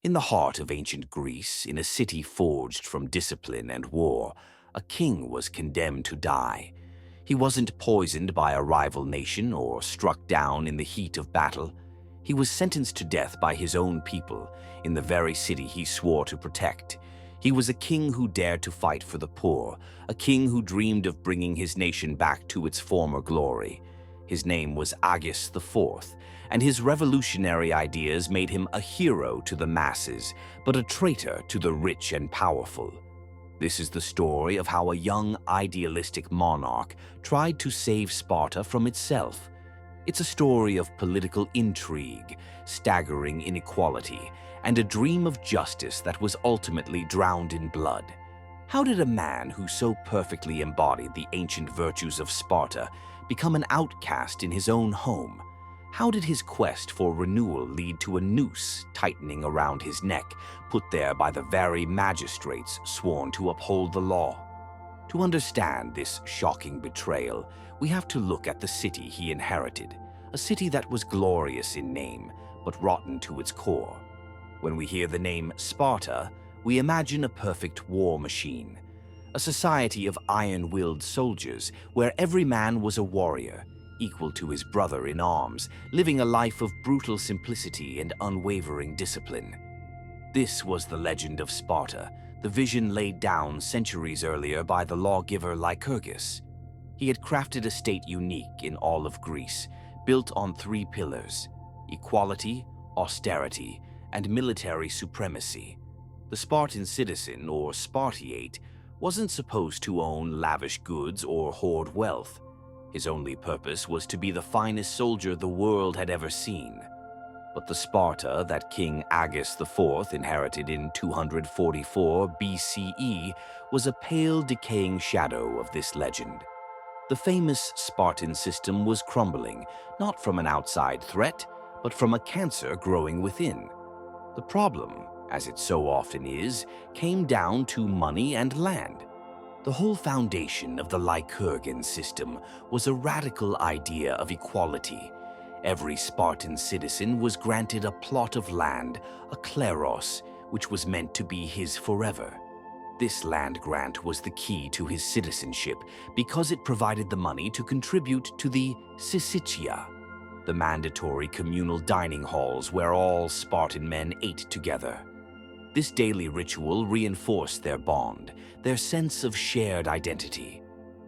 In the heart of ancient Greece, in a city forged from discipline and war, a king was condemned to die. He wasn't poisoned by a rival nation or struck down in the heat of battle. He was sentenced to death by his own people in the very city he swore to protect. He was a king who dared to fight for the poor, a king who dreamed of bringing his nation back to its former glory. His name was Agis IV, and his revolutionary ideas made him a hero to the masses, but a traitor to the rich and powerful. This is the story of how a young, idealistic monarch tried to save Sparta from itself. It's a story of political intrigue, staggering inequality, and a dream of justice that was ultimately drowned in blood. How did a man who so perfectly embodied the ancient virtues of Sparta become an outcast in his own home? How did his quest for renewal lead to a noose tightening around his neck, put there by the very magistrates sworn to uphold the law? To understand this shocking betrayal, we have to look at the city he inherited, a city that was glorious in name, but rotten to its core. When we hear the name Sparta, we imagine a perfect war machine, a society of iron-willed soldiers where every man was a warrior, equal to his brother in arms, living a life of brutal simplicity and unwavering discipline. This was the legend of Sparta, the vision laid down centuries earlier by the lawgiver Lycurgus. He had crafted a state unique in all of Greece, built on three pillars: equality, austerity, and military supremacy. The Spartan citizen, or Spartiate, wasn't supposed to own lavish goods or hoard wealth. His only purpose was to be the finest soldier the world had ever seen. But the Sparta that King Agis IV inherited in 244 BCE was a pale, decaying shadow of this legend. The famous Spartan system was crumbling, not from an outside threat, but from a cancer growing within. The problem, as it so often is, came down to money and land. The whole foundation of the Lycurgan system was a radical idea of equality. Every Spartan citizen was granted a plot of land, a kleros, which was meant to be his forever. This land grant was the key to his citizenship because it provided the money to contribute to the syssitia, the mandatory communal dining halls where all Spartan men ate together. This daily ritual reinforced their bond, their sense of shared identity.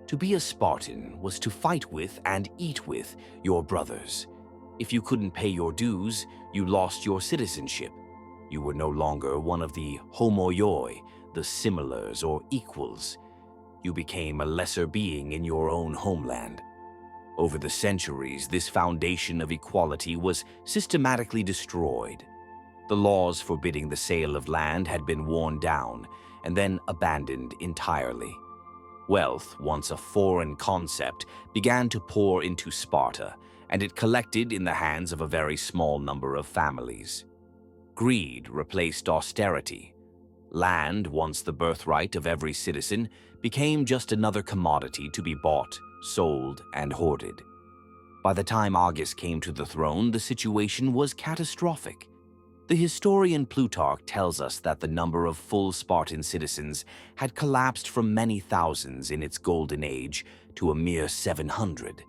To be a Spartan was to fight with and eat with your brothers. If you couldn't pay your dues, you lost your citizenship. You were no longer one of the homoioi, the similars or equals. You became a lesser being in your own homeland. Over the centuries, this foundation of equality was systematically destroyed. The laws forbidding the sale of land had been worn down and then abandoned entirely. Wealth, once a foreign concept, began to pour into Sparta, and it collected in the hands of a very small number of families. Greed replaced austerity. Land, once the birthright of every citizen, became just another commodity to be bought, sold, and hoarded. By the time Agis came to the throne, the situation was catastrophic. The historian Plutarch tells us that the number of full Spartan citizens had collapsed from many thousands in its golden age to a mere 700.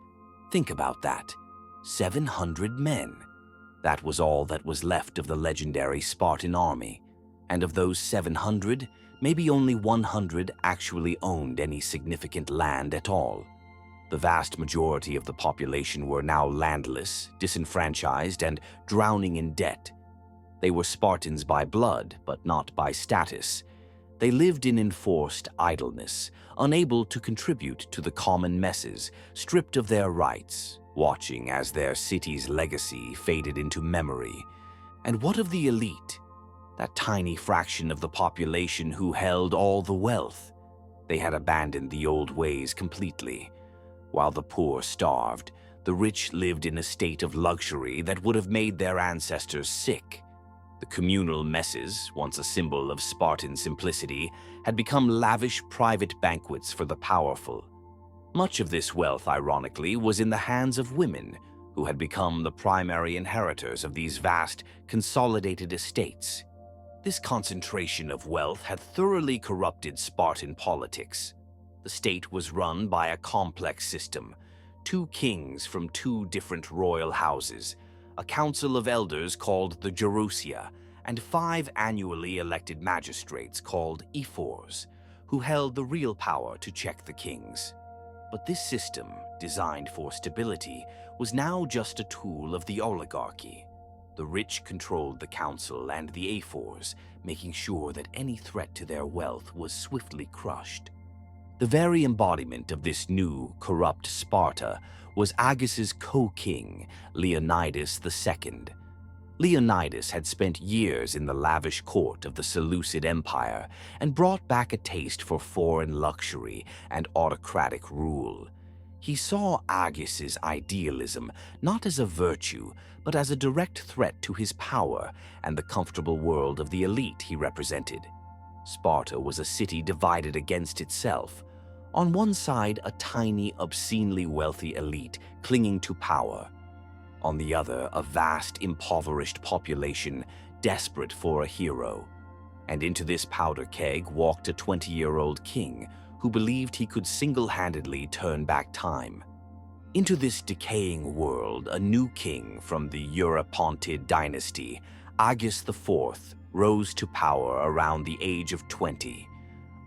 Think about that. 700 men. That was all that was left of the legendary Spartan army. And of those 700, maybe only 100 actually owned any significant land at all. The vast majority of the population were now landless, disenfranchised, and drowning in debt. They were Spartans by blood, but not by status. They lived in enforced idleness, unable to contribute to the common messes, stripped of their rights, watching as their city's legacy faded into memory. And what of the elite? That tiny fraction of the population who held all the wealth. They had abandoned the old ways completely. While the poor starved, the rich lived in a state of luxury that would have made their ancestors sick. The communal messes, once a symbol of Spartan simplicity, had become lavish private banquets for the powerful. Much of this wealth, ironically, was in the hands of women, who had become the primary inheritors of these vast, consolidated estates. This concentration of wealth had thoroughly corrupted Spartan politics. The state was run by a complex system: two kings from two different royal houses, a council of elders called the Gerousia, and 5 annually elected magistrates called ephors, who held the real power to check the kings. But this system, designed for stability, was now just a tool of the oligarchy. The rich controlled the council and the ephors, making sure that any threat to their wealth was swiftly crushed. The very embodiment of this new, corrupt Sparta was Agis's co-king, Leonidas II. Leonidas had spent years in the lavish court of the Seleucid Empire and brought back a taste for foreign luxury and autocratic rule. He saw Agis's idealism not as a virtue, but as a direct threat to his power and the comfortable world of the elite he represented. Sparta was a city divided against itself. On one side, a tiny, obscenely wealthy elite clinging to power. On the other, a vast, impoverished population desperate for a hero. And into this powder keg walked a 20-year-old king who believed he could single-handedly turn back time. Into this decaying world, a new king from the Eurypontid dynasty, Agis IV, rose to power around the age of 20.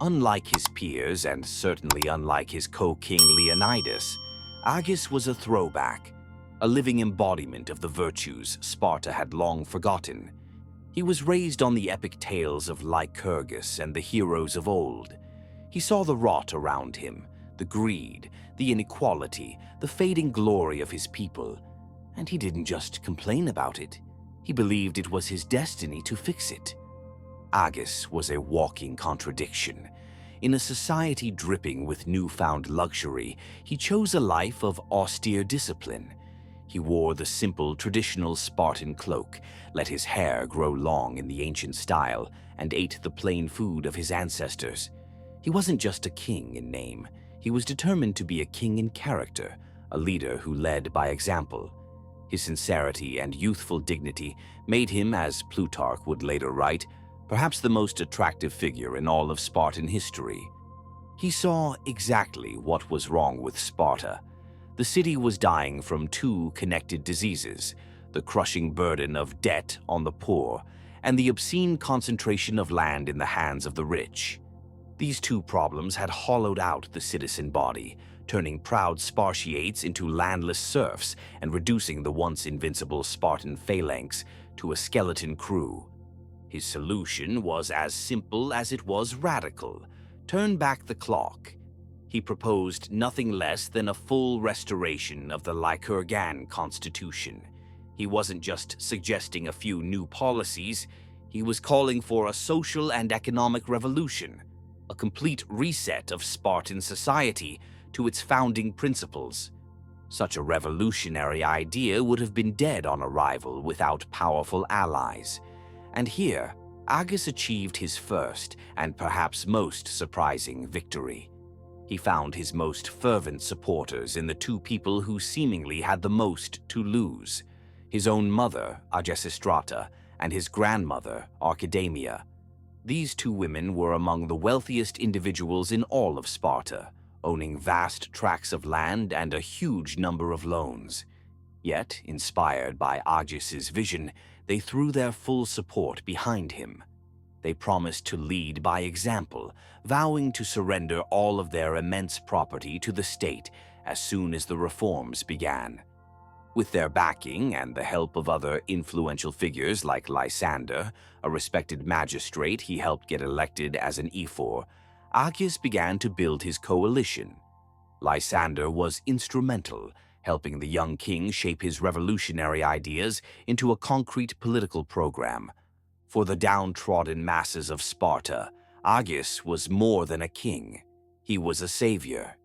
Unlike his peers, and certainly unlike his co-king Leonidas, Agis was a throwback, a living embodiment of the virtues Sparta had long forgotten. He was raised on the epic tales of Lycurgus and the heroes of old. He saw the rot around him, the greed, the inequality, the fading glory of his people, and he didn't just complain about it. He believed it was his destiny to fix it. Agis was a walking contradiction. In a society dripping with newfound luxury, he chose a life of austere discipline. He wore the simple, traditional Spartan cloak, let his hair grow long in the ancient style, and ate the plain food of his ancestors. He wasn't just a king in name. He was determined to be a king in character, a leader who led by example. His sincerity and youthful dignity made him, as Plutarch would later write, perhaps the most attractive figure in all of Spartan history. He saw exactly what was wrong with Sparta. The city was dying from 2 connected diseases: the crushing burden of debt on the poor and the obscene concentration of land in the hands of the rich. These 2 problems had hollowed out the citizen body, turning proud Spartiates into landless serfs and reducing the once invincible Spartan phalanx to a skeleton crew. His solution was as simple as it was radical: turn back the clock. He proposed nothing less than a full restoration of the Lycurgan constitution. He wasn't just suggesting a few new policies, he was calling for a social and economic revolution, a complete reset of Spartan society to its founding principles. Such a revolutionary idea would have been dead on arrival without powerful allies. And here, Agis achieved his first and perhaps most surprising victory. He found his most fervent supporters in the 2 people who seemingly had the most to lose: his own mother, Agesistrata, and his grandmother, Archidamia. These 2 women were among the wealthiest individuals in all of Sparta, owning vast tracts of land and a huge number of loans. Yet, inspired by Agis's vision, they threw their full support behind him. They promised to lead by example, vowing to surrender all of their immense property to the state as soon as the reforms began. With their backing and the help of other influential figures like Lysander, a respected magistrate he helped get elected as an ephor, Agis began to build his coalition. Lysander was instrumental, helping the young king shape his revolutionary ideas into a concrete political program. For the downtrodden masses of Sparta, Agis was more than a king. He was a savior.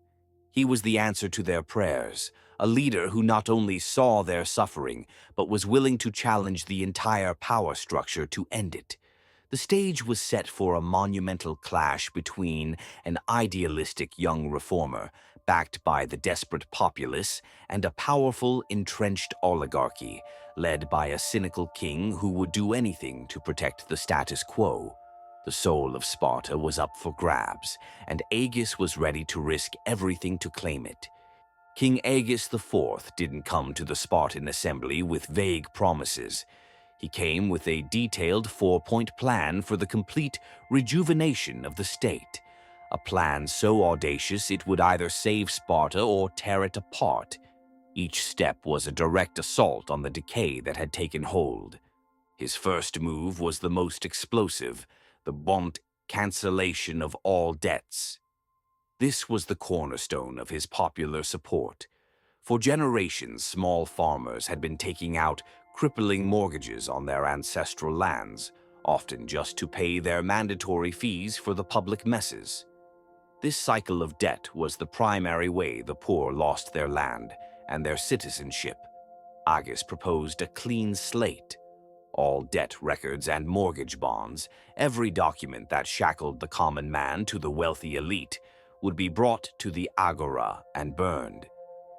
He was the answer to their prayers, a leader who not only saw their suffering, but was willing to challenge the entire power structure to end it. The stage was set for a monumental clash between an idealistic young reformer, backed by the desperate populace and a powerful, entrenched oligarchy led by a cynical king who would do anything to protect the status quo. The soul of Sparta was up for grabs, and Agis was ready to risk everything to claim it. King Agis IV didn't come to the Spartan assembly with vague promises. He came with a detailed four-point plan for the complete rejuvenation of the state, a plan so audacious it would either save Sparta or tear it apart. Each step was a direct assault on the decay that had taken hold. His first move was the most explosive, the prompt cancellation of all debts. This was the cornerstone of his popular support. For generations, small farmers had been taking out crippling mortgages on their ancestral lands, often just to pay their mandatory fees for the public messes. This cycle of debt was the primary way the poor lost their land and their citizenship. Agis proposed a clean slate. All debt records and mortgage bonds, every document that shackled the common man to the wealthy elite, would be brought to the agora and burned.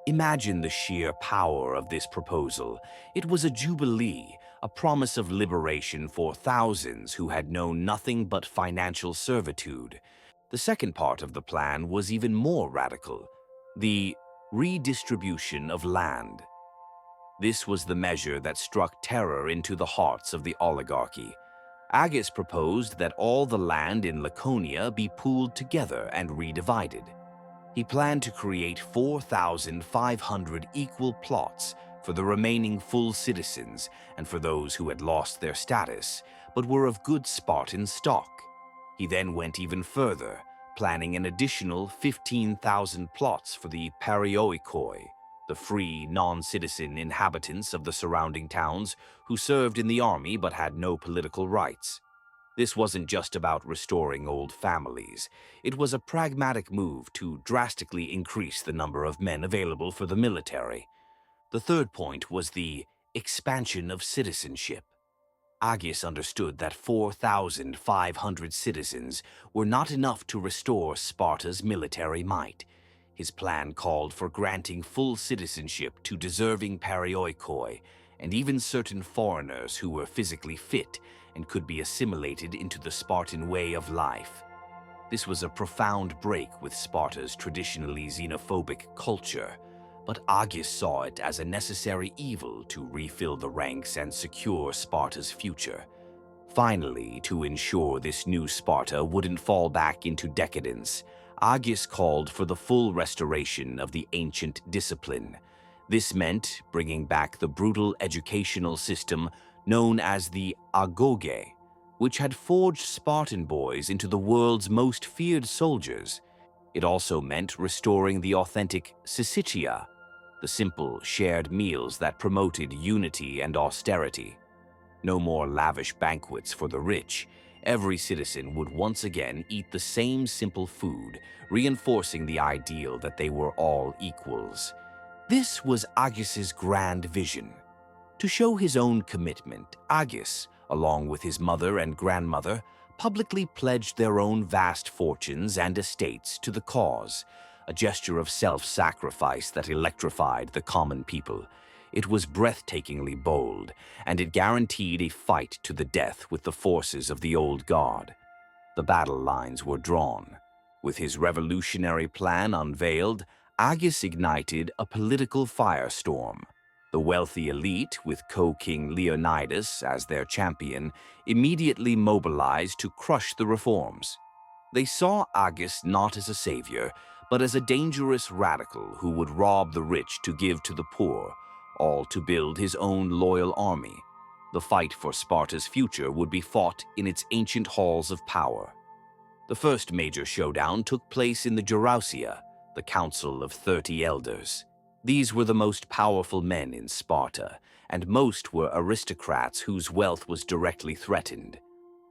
Imagine the sheer power of this proposal. It was a jubilee, a promise of liberation for thousands who had known nothing but financial servitude. The second part of the plan was even more radical: the redistribution of land. This was the measure that struck terror into the hearts of the oligarchy. Agis proposed that all the land in Laconia be pooled together and redivided. He planned to create 4,500 equal plots for the remaining full citizens and for those who had lost their status but were of good Spartan stock. He then went even further, planning an additional 15,000 plots for the Perioikoi, the free, non-citizen inhabitants of the surrounding towns who served in the army but had no political rights. This wasn't just about restoring old families. It was a pragmatic move to drastically increase the number of men available for the military. The third point was the expansion of citizenship. Agis understood that 4,500 citizens were not enough to restore Sparta's military might. His plan called for granting full citizenship to deserving Perioikoi and even certain foreigners who were physically fit and could be assimilated into the Spartan way of life. This was a profound break with Sparta's traditionally xenophobic culture, but Agis saw it as a necessary evil to refill the ranks and secure Sparta's future. Finally, to ensure this new Sparta wouldn't fall back into decadence, Agis called for the full restoration of the ancient discipline. This meant bringing back the brutal educational system known as the agoge, which had forged Spartan boys into the world's most feared soldiers. It also meant restoring the authentic syssitia, the simple, shared meals that promoted unity and austerity. No more lavish banquets for the rich. Every citizen would once again eat the same simple food, reinforcing the ideal that they were all equals. This was Agis's grand vision. To show his own commitment, Agis, along with his mother and grandmother, publicly pledged their own vast fortunes and estates to the cause, a gesture of self-sacrifice that electrified the common people. It was breathtakingly bold, and it guaranteed a fight to the death with the forces of the old guard. The battle lines were drawn. With his revolutionary plan unveiled, Agis ignited a political firestorm. The wealthy elite, with co-king Leonidas as their champion, immediately mobilized to crush the reforms. They saw Agis not as a savior, but as a dangerous radical who would rob the rich to give to the poor, all to build his own loyal army. The fight for Sparta's future would be fought in its ancient halls of power. The first major showdown took place in the Gerousia, the Council of 30 Elders. These were the most powerful men in Sparta, and most were aristocrats whose wealth was directly threatened.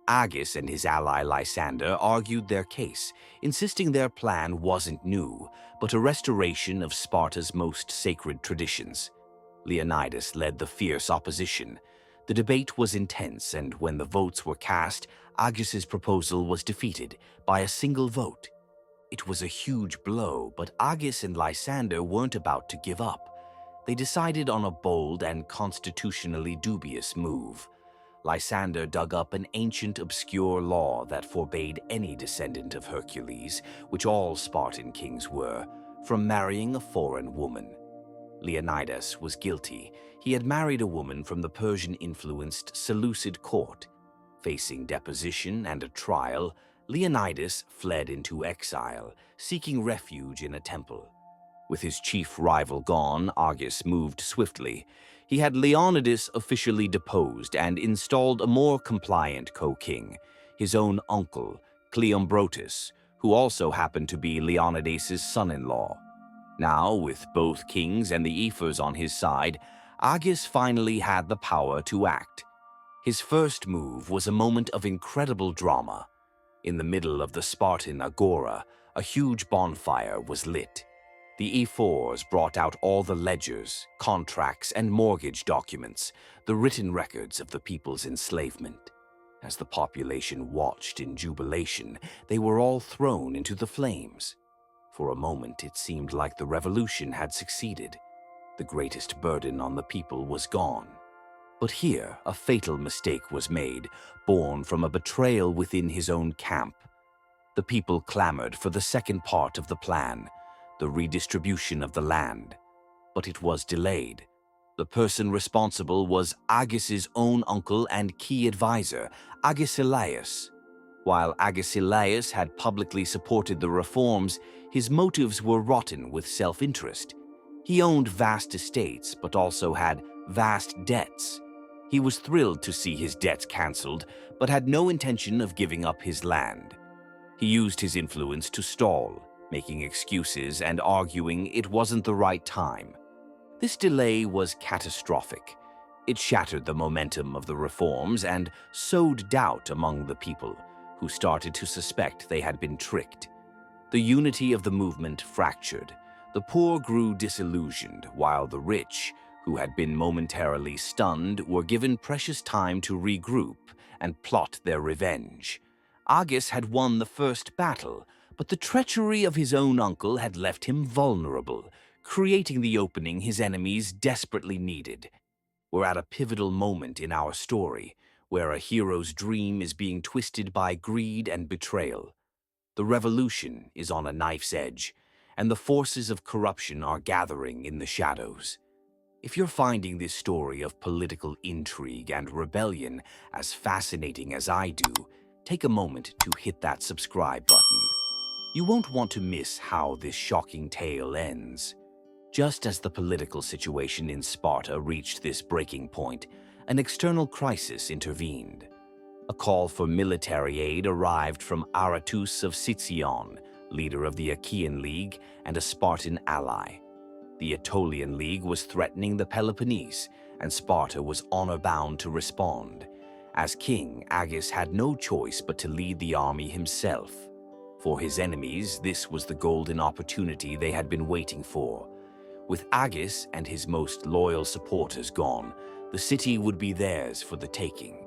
Agis and his ally Lysander argued their case, insisting their plan wasn't new, but a restoration of Sparta's most sacred traditions. Leonidas led the fierce opposition. The debate was intense, and when the votes were cast, Agis's proposal was defeated by a single vote. It was a huge blow, but Agis and Lysander weren't about to give up. They decided on a bold and constitutionally dubious move. Lysander dug up an ancient obscure law that forbade any descendant of Hercules, which all Spartan kings were, from marrying a foreign woman. Leonidas was guilty. He had married a woman from the Persian-influenced Seleucid court. Facing deposition and a trial, Leonidas fled into exile, seeking refuge in a temple. With his chief rival gone, Agis moved swiftly. He had Leonidas officially deposed and installed a more compliant co-king, his own uncle, Cleombrotus, who also happened to be Leonidas's son-in-law. Now, with both kings and the ephors on his side, Agis finally had the power to act. His first move was a moment of incredible drama. In the middle of the Spartan agora, a huge bonfire was lit. The ephors brought out all the ledgers, contracts, and mortgage documents, the written records of the people's enslavement. As the population watched in jubilation, they were all thrown into the flames. For a moment, it seemed like the revolution had succeeded. The greatest burden on the people was gone. But here, a fatal mistake was made, born from a betrayal within his own camp. The people clamored for the second part of the plan, the redistribution of the land. But it was delayed. The person responsible was Agis's own uncle and key advisor, Agesilaus. While Agesilaus had publicly supported the reforms, his motives were rotten with self-interest. He owned vast estates, but also had vast debts. He was thrilled to see his debts cancelled, but had no intention of giving up his land. He used his influence to stall, making excuses and arguing it wasn't the right time. This delay was catastrophic. It shattered the momentum of the reforms and sowed doubt among the people, who started to suspect they had been tricked. The unity of the movement fractured. The poor grew disillusioned, while the rich, who had been momentarily stunned, were given precious time to regroup and plot their revenge. Agis had won the first battle, but the treachery of his own uncle had left him vulnerable, creating the opening his enemies desperately needed. We're at a pivotal moment in our story, where a hero's dream is being twisted by greed and betrayal. The revolution is on a knife's edge, and the forces of corruption are gathering in the shadows. If you're finding this story of political intrigue and rebellion as fascinating as I do, take a moment to hit that subscribe button. You won't want to miss how this shocking tale ends. Just as the political situation in Sparta reached this breaking point, an external crisis intervened. A call for military aid arrived from Aratus of Sicyon, leader of the Achaean League and a Spartan ally. The Aetolian League was threatening the Peloponnese, and Sparta was honor-bound to respond. As king, Agis had no choice but to lead the army himself. For his enemies, this was the golden opportunity they had been waiting for. With Agis and his most loyal supporters gone, the city would be theirs for the taking.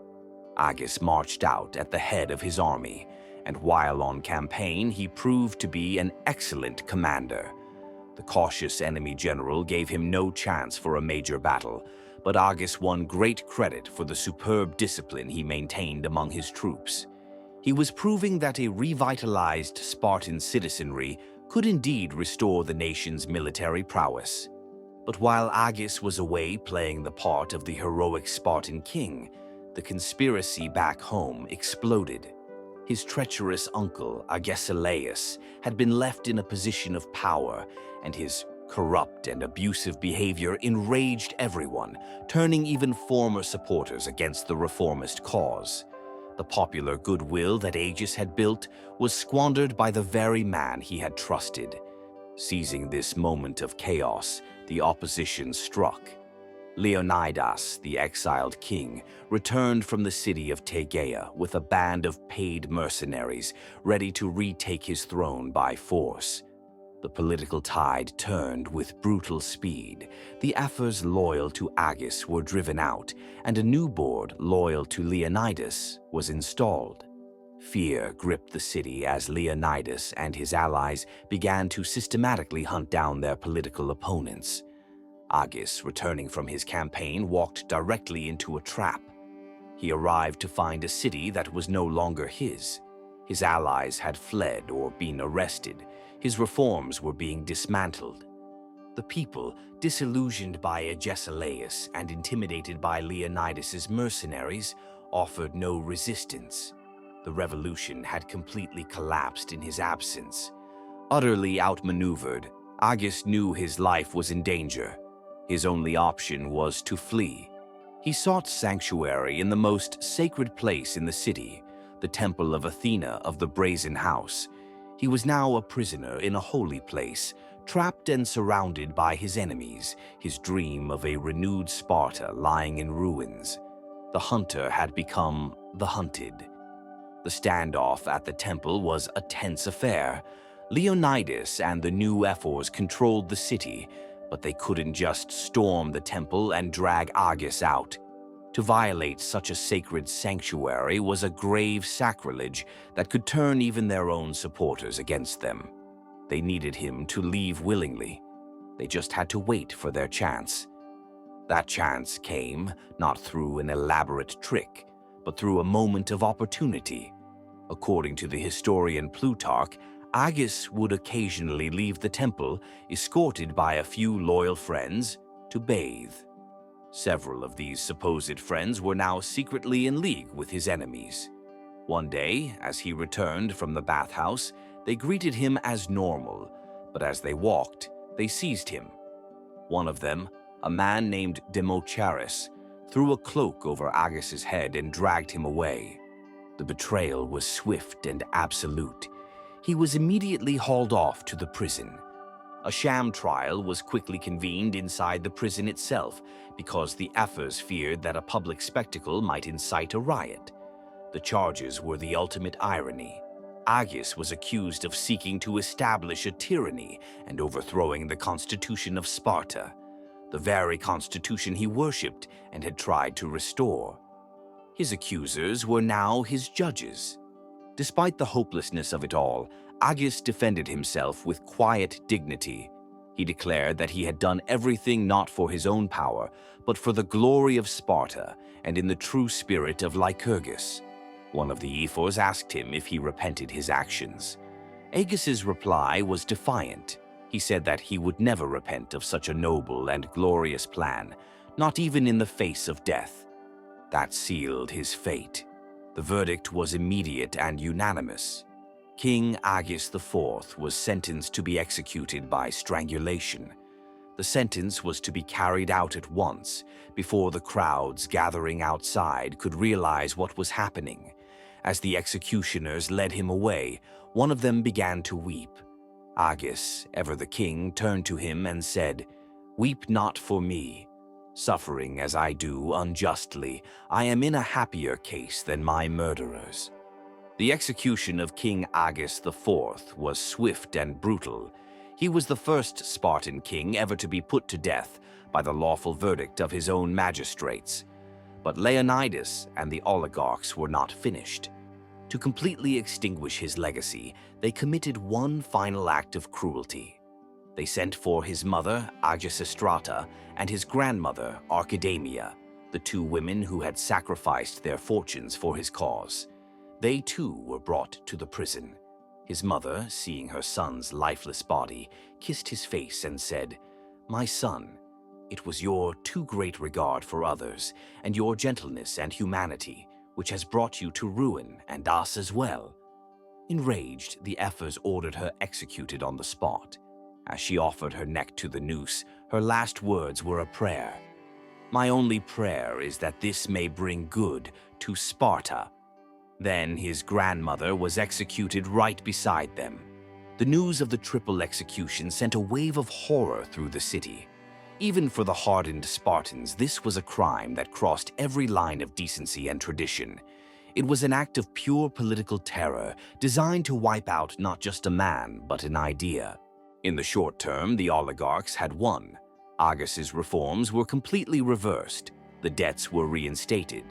Agis marched out at the head of his army, and while on campaign, he proved to be an excellent commander. The cautious enemy general gave him no chance for a major battle, but Agis won great credit for the superb discipline he maintained among his troops. He was proving that a revitalized Spartan citizenry could indeed restore the nation's military prowess. But while Agis was away playing the part of the heroic Spartan king, the conspiracy back home exploded. His treacherous uncle, Agesilaus, had been left in a position of power, and his corrupt and abusive behavior enraged everyone, turning even former supporters against the reformist cause. The popular goodwill that Agis had built was squandered by the very man he had trusted. Seizing this moment of chaos, the opposition struck. Leonidas, the exiled king, returned from the city of Tegea with a band of paid mercenaries ready to retake his throne by force. The political tide turned with brutal speed. The ephors loyal to Agis were driven out, and a new board loyal to Leonidas was installed. Fear gripped the city as Leonidas and his allies began to systematically hunt down their political opponents. Agis, returning from his campaign, walked directly into a trap. He arrived to find a city that was no longer his. His allies had fled or been arrested. His reforms were being dismantled. The people, disillusioned by Agesilaus and intimidated by Leonidas's mercenaries, offered no resistance. The revolution had completely collapsed in his absence. Utterly outmaneuvered, Agis knew his life was in danger. His only option was to flee. He sought sanctuary in the most sacred place in the city, the temple of Athena of the Brazen House. He was now a prisoner in a holy place, trapped and surrounded by his enemies, his dream of a renewed Sparta lying in ruins. The hunter had become the hunted. The standoff at the temple was a tense affair. Leonidas and the new ephors controlled the city, but they couldn't just storm the temple and drag Agis out. To violate such a sacred sanctuary was a grave sacrilege that could turn even their own supporters against them. They needed him to leave willingly. They just had to wait for their chance. That chance came not through an elaborate trick, but through a moment of opportunity. According to the historian Plutarch, Agis would occasionally leave the temple, escorted by a few loyal friends, to bathe. Several of these supposed friends were now secretly in league with his enemies. One day, as he returned from the bathhouse, they greeted him as normal, but as they walked, they seized him. One of them, a man named Democharis, threw a cloak over Agis's head and dragged him away. The betrayal was swift and absolute. He was immediately hauled off to the prison. A sham trial was quickly convened inside the prison itself because the ephors feared that a public spectacle might incite a riot. The charges were the ultimate irony. Agis was accused of seeking to establish a tyranny and overthrowing the constitution of Sparta, the very constitution he worshipped and had tried to restore. His accusers were now his judges. Despite the hopelessness of it all, Agis defended himself with quiet dignity. He declared that he had done everything not for his own power, but for the glory of Sparta and in the true spirit of Lycurgus. One of the ephors asked him if he repented his actions. Agis's reply was defiant. He said that he would never repent of such a noble and glorious plan, not even in the face of death. That sealed his fate. The verdict was immediate and unanimous. King Agis IV was sentenced to be executed by strangulation. The sentence was to be carried out at once, before the crowds gathering outside could realize what was happening. As the executioners led him away, one of them began to weep. Agis, ever the king, turned to him and said, "Weep not for me. Suffering as I do unjustly, I am in a happier case than my murderers." The execution of King Agis IV was swift and brutal. He was the first Spartan king ever to be put to death by the lawful verdict of his own magistrates. But Leonidas and the oligarchs were not finished. To completely extinguish his legacy, they committed one final act of cruelty. They sent for his mother, Agesistrata, and his grandmother, Archidamia, the two women who had sacrificed their fortunes for his cause. They too were brought to the prison. His mother, seeing her son's lifeless body, kissed his face and said, "My son, it was your too great regard for others, and your gentleness and humanity, which has brought you to ruin, and us as well." Enraged, the ephors ordered her executed on the spot. As she offered her neck to the noose, her last words were a prayer. "My only prayer is that this may bring good to Sparta." Then his grandmother was executed right beside them. The news of the triple execution sent a wave of horror through the city. Even for the hardened Spartans, this was a crime that crossed every line of decency and tradition. It was an act of pure political terror, designed to wipe out not just a man, but an idea. In the short term, the oligarchs had won. Agis's reforms were completely reversed. The debts were reinstated.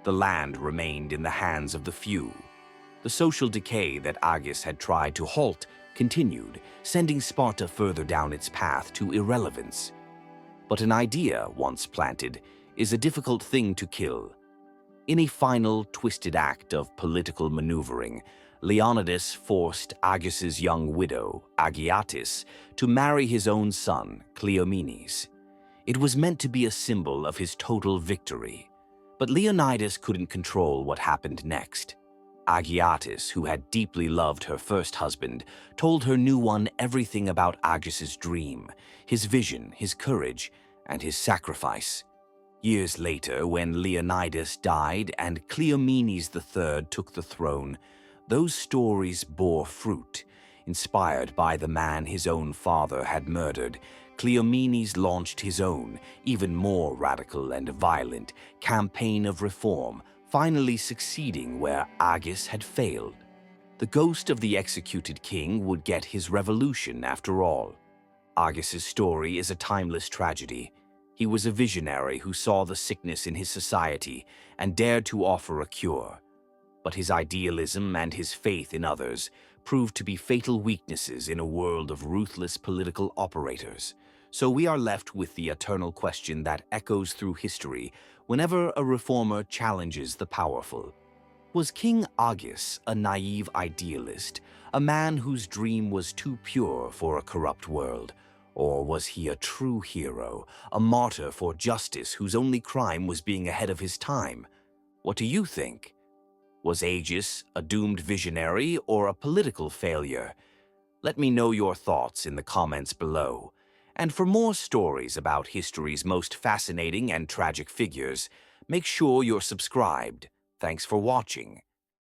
The land remained in the hands of the few. The social decay that Agis had tried to halt continued, sending Sparta further down its path to irrelevance. But an idea, once planted, is a difficult thing to kill. In a final, twisted act of political maneuvering, Leonidas forced Agis's young widow, Agiatis, to marry his own son, Cleomenes. It was meant to be a symbol of his total victory. But Leonidas couldn't control what happened next. Agiatis, who had deeply loved her first husband, told her new one everything about Agis's dream, his vision, his courage, and his sacrifice. Years later, when Leonidas died and Cleomenes III took the throne, those stories bore fruit. Inspired by the man his own father had murdered, Cleomenes launched his own, even more radical and violent, campaign of reform, finally succeeding where Agis had failed. The ghost of the executed king would get his revolution after all. Agis's story is a timeless tragedy. He was a visionary who saw the sickness in his society and dared to offer a cure. But his idealism and his faith in others proved to be fatal weaknesses in a world of ruthless political operators. So we are left with the eternal question that echoes through history whenever a reformer challenges the powerful. Was King Agis a naive idealist, a man whose dream was too pure for a corrupt world? Or was he a true hero, a martyr for justice whose only crime was being ahead of his time? What do you think? Was Agis a doomed visionary or a political failure? Let me know your thoughts in the comments below. And for more stories about history's most fascinating and tragic figures, make sure you're subscribed. Thanks for watching.